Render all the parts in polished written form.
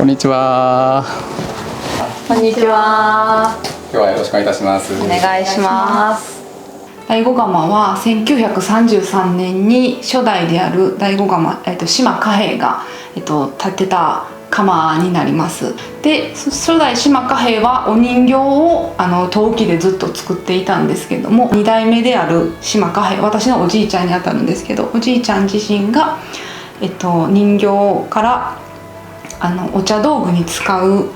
こんにちは。こんにちは。今日はよろしくお願いいたします。お願いします。醍醐釜は1933年に初代である醍醐釜、島貨幣が、建てた釜になります。で、初代島貨幣はお人形を陶器でずっと作っていたんですけども、2代目である島貨幣、私のおじいちゃんにあたるんですけど、おじいちゃん自身が、人形からお茶道具に使う、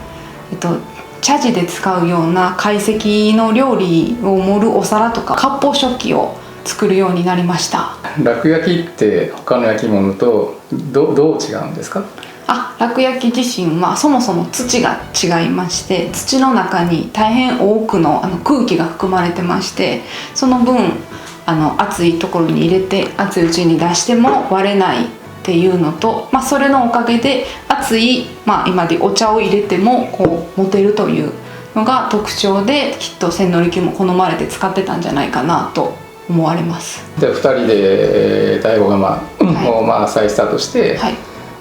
茶事で使うような懐石の料理を盛るお皿とか割烹食器を作るようになりました。楽焼きって他の焼き物とどう違うんですか？楽焼き自身はそもそも土が違いまして、土の中に大変多くの空気が含まれてまして、その分熱いところに入れて熱いうちに出しても割れないっていうのと、それのおかげで熱い、今でお茶を入れてもこう持てるというのが特徴で、きっと千利休も好まれて使ってたんじゃないかなと思われます。で2人で醍醐釜を再スタートして、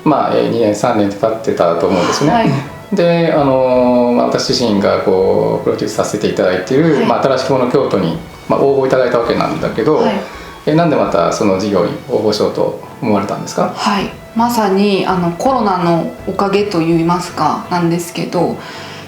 2年3年って経ってたと思うんですね。で私自身がこうプロデュースさせていただいている、新しくこの京都に、応募いただいたわけなんだけど、なんでまたその事業に応募しようと思われたんですか？まさにコロナのおかげといいますかなんですけど、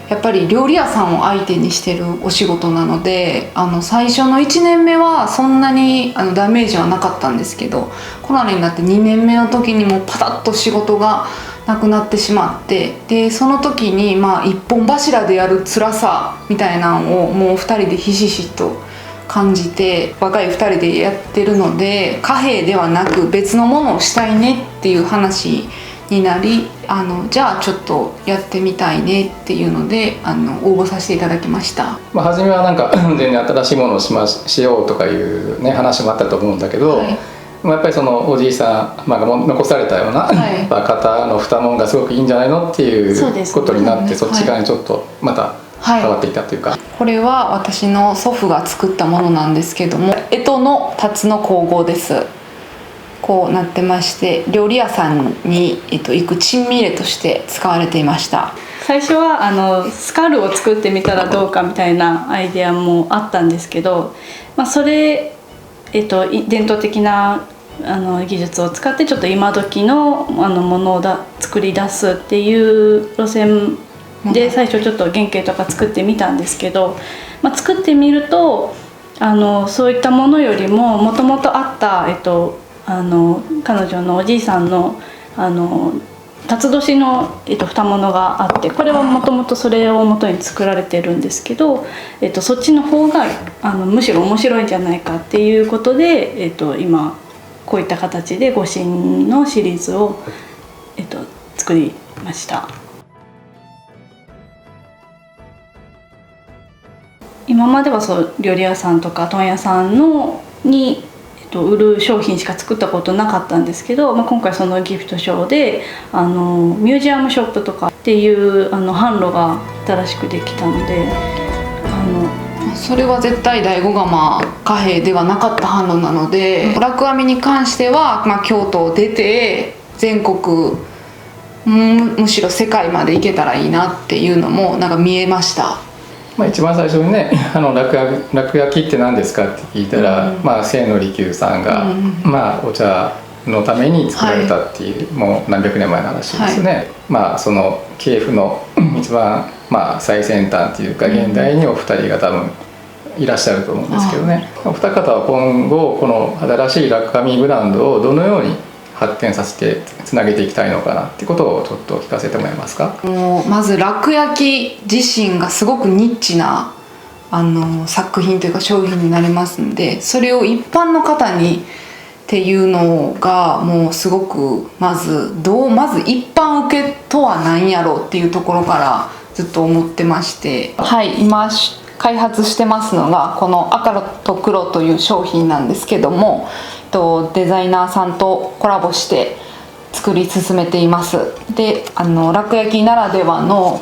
やっぱり料理屋さんを相手にしてるお仕事なので、最初の1年目はそんなにダメージはなかったんですけど、コロナになって2年目の時にもパタッと仕事がなくなってしまって、でその時に一本柱でやる辛さみたいなのをもう2人でひしひしと感じて、若い2人でやってるので貨幣ではなく別のものをしたいねっていう話になり、じゃあちょっとやってみたいねっていうので応募させていただきました。初めはなんか全然新しいものをしようとかいう、話もあったと思うんだけど、やっぱりそのおじいさん、が残されたような、型の蓋物がすごくいいんじゃないのっていうことになって、そっち側にちょっとまた変わっていったというか、これは私の祖父が作ったものなんですけども、干支の辰の香合です。こうなってまして、料理屋さんに、行く珍味入れとして使われていました。最初はスカルを作ってみたらどうかみたいなアイデアもあったんですけど、それ、伝統的な技術を使ってちょっと今時のものを作り出すっていう路線で最初ちょっと原型とか作ってみたんですけど、作ってみるとそういったものよりももともとあった、彼女のおじいさんの辰年の、蓋物があって、これはもともとそれを元に作られてるんですけど、そっちの方がむしろ面白いんじゃないかっていうことで、今こういった形で御神のシリーズを、作りました。今までは料理屋さんとか問屋さんに、売る商品しか作ったことなかったんですけど、今回そのギフトショーでミュージアムショップとかっていう販路が新しくできたので、それは絶対醍醐釜貨幣ではなかった販路なので、楽編みに関しては、京都を出て全国、むしろ世界まで行けたらいいなっていうのもなんか見えました。一番最初にね楽焼きって何ですかって聞いたら、千利休さんが、お茶のために作られたっていう、もう何百年前の話ですね。その系譜の一番、最先端っていうか現代にお二人が多分いらっしゃると思うんですけどね。お二方は今後この新しい楽編みブランドをどのように発展させてつなげていきたいのかなってことをちょっと聞かせてもらえますか？まず楽焼き自身がすごくニッチな作品というか商品になりますんで、それを一般の方にっていうのがもうすごくまず一般受けとは何やろうっていうところからずっと思ってまして、今開発してますのがこの赤と黒という商品なんですけども、デザイナーさんとコラボして作り進めています。で楽焼きならではの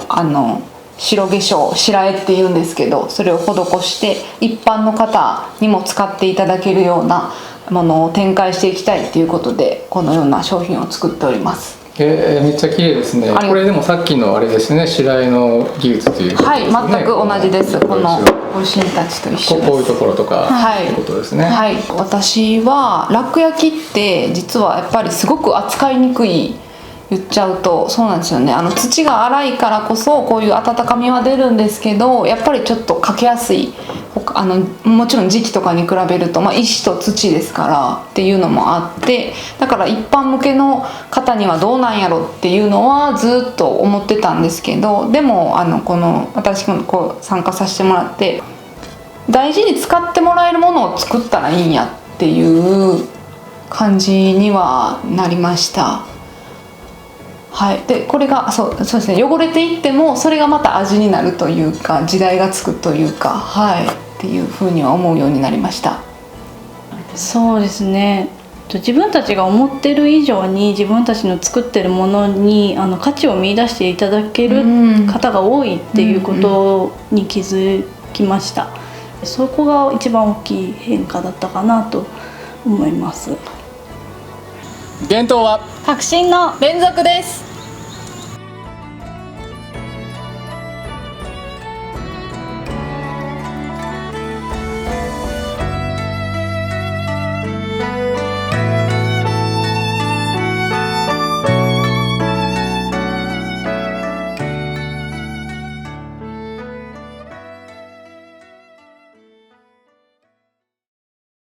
白化粧、白絵っていうんですけど、それを施して一般の方にも使っていただけるようなものを展開していきたいということで、このような商品を作っております。めっちゃ綺麗ですね。ありがとうこれでもさっきのあれですね、白井の技術ということはい、ですね。全く同じです。このこご主人たちと一緒です。ういうところとかはいってことですね。はい、私はラック焼きって実はやっぱりすごく扱いにくい、言っちゃうとそうなんですよね。土が粗いからこそこういう温かみは出るんですけど、やっぱりちょっとかけやすい、もちろん時期とかに比べると、石と土ですからっていうのもあって、だから一般向けの方にはどうなんやろっていうのはずっと思ってたんですけど、でも私もこう参加させてもらって、大事に使ってもらえるものを作ったらいいんやっていう感じにはなりました。はい、でこれがそうですね、汚れていってもそれがまた味になるというか、時代がつくというか、はいっていうふうには思うようになりました。そうですね、自分たちが思ってる以上に自分たちの作ってるものに価値を見出していただける方が多いっていうことに気づきました。そこが一番大きい変化だったかなと思います。伝統は革新の連続です。